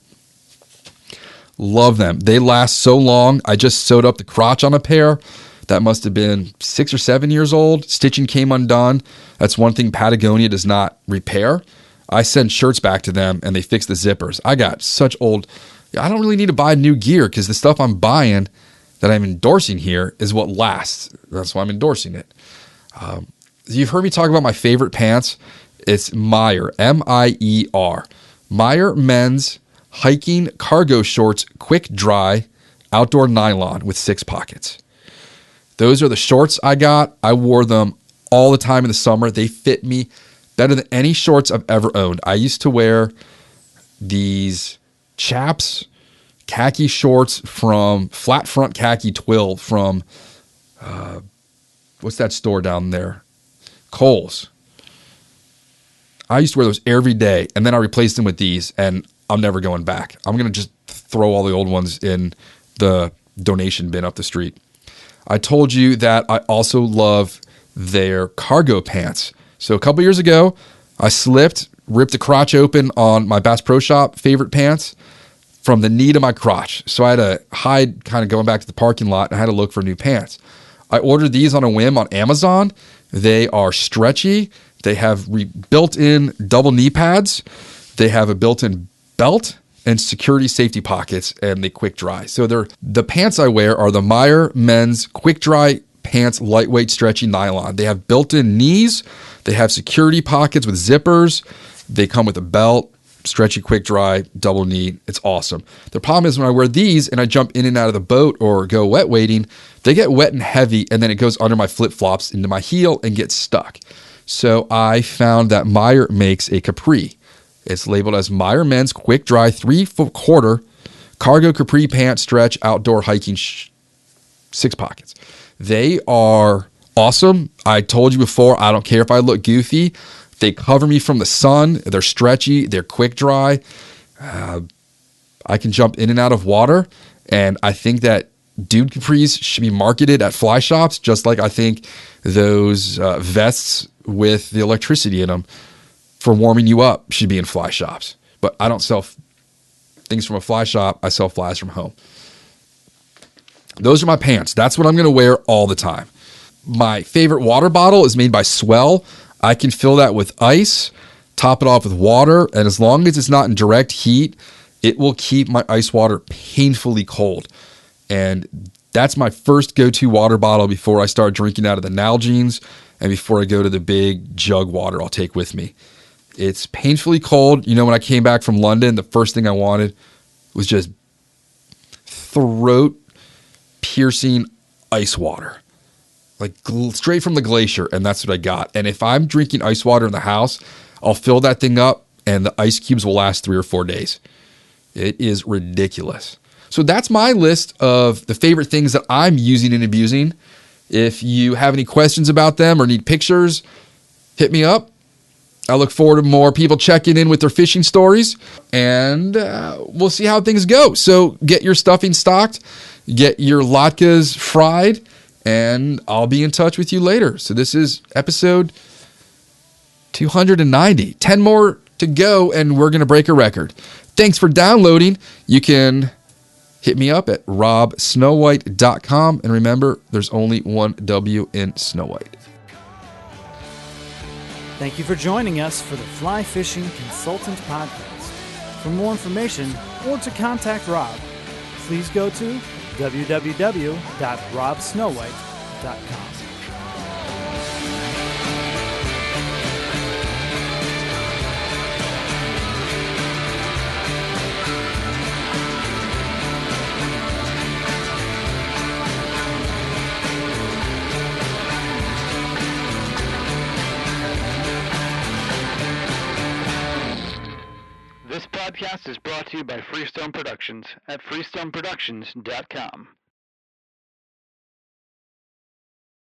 Love them. They last so long. I just sewed up the crotch on a pair. That must have been 6 or 7 years old. Stitching came undone. That's one thing Patagonia does not repair. I send shirts back to them and they fix the zippers. I got such old... I don't really need to buy new gear because the stuff I'm buying that I'm endorsing here is what lasts. That's why I'm endorsing it. You've heard me talk about my favorite pants. It's Meyer, M-I-E-R. Meyer men's hiking cargo shorts, quick dry, outdoor nylon with 6 pockets. Those are the shorts I got. I wore them all the time in the summer. They fit me better than any shorts I've ever owned. I used to wear these Chaps khaki shorts from flat front khaki twill from, what's that store down there? Kohl's. I used to wear those every day, and then I replaced them with these, and I'm never going back. I'm going to just throw all the old ones in the donation bin up the street. I told you that I also love their cargo pants. So a couple years ago, I slipped, ripped the crotch open on my Bass Pro Shop favorite pants from the knee to my crotch. So I had to hide kind of going back to the parking lot and I had to look for new pants. I ordered these on a whim on Amazon. They are stretchy. They have built-in double knee pads. They have a built-in belt and security safety pockets, and they quick dry. So the pants I wear are the Meyer men's quick dry pants, lightweight stretchy nylon. They have built-in knees. They have security pockets with zippers. They come with a belt, stretchy quick dry, double knee. It's awesome. The problem is when I wear these and I jump in and out of the boat or go wet wading, they get wet and heavy, and then it goes under my flip-flops into my heel and gets stuck. So I found that Meyer makes a capri. It's labeled as Meyer Men's Quick Dry 3/4 Cargo Capri Pant Stretch Outdoor Hiking 6 pockets. They are awesome. I told you before, I don't care if I look goofy. They cover me from the sun. They're stretchy. They're quick dry. I can jump in and out of water. And I think that dude capris should be marketed at fly shops, just like I think those vests with the electricity in them for warming you up should be in fly shops. But I don't sell things from a fly shop. I sell flies from home. Those are my pants. That's what I'm going to wear all the time. My favorite water bottle is made by Swell. I can fill that with ice, top it off with water, and as long as it's not in direct heat, it will keep my ice water painfully cold. And that's my first go-to water bottle before I start drinking out of the Nalgene's and before I go to the big jug water I'll take with me. It's painfully cold. You know, when I came back from London, the first thing I wanted was just throat-piercing ice water. Like straight from the glacier, and that's what I got. And if I'm drinking ice water in the house, I'll fill that thing up, and the ice cubes will last 3 or 4 days. It is ridiculous. So that's my list of the favorite things that I'm using and abusing. If you have any questions about them or need pictures, hit me up. I look forward to more people checking in with their fishing stories, and we'll see how things go. So get your stuffing stocked, get your latkes fried, and I'll be in touch with you later. So this is episode 290. 10 more to go, and we're going to break a record. Thanks for downloading. You can hit me up at robsnowhite.com. And remember, there's only one W in Snow White. Thank you for joining us for the Fly Fishing Consultant Podcast. For more information or to contact Rob, please go to www.robsnowhite.com. to you by Freestone Productions at freestoneproductions.com.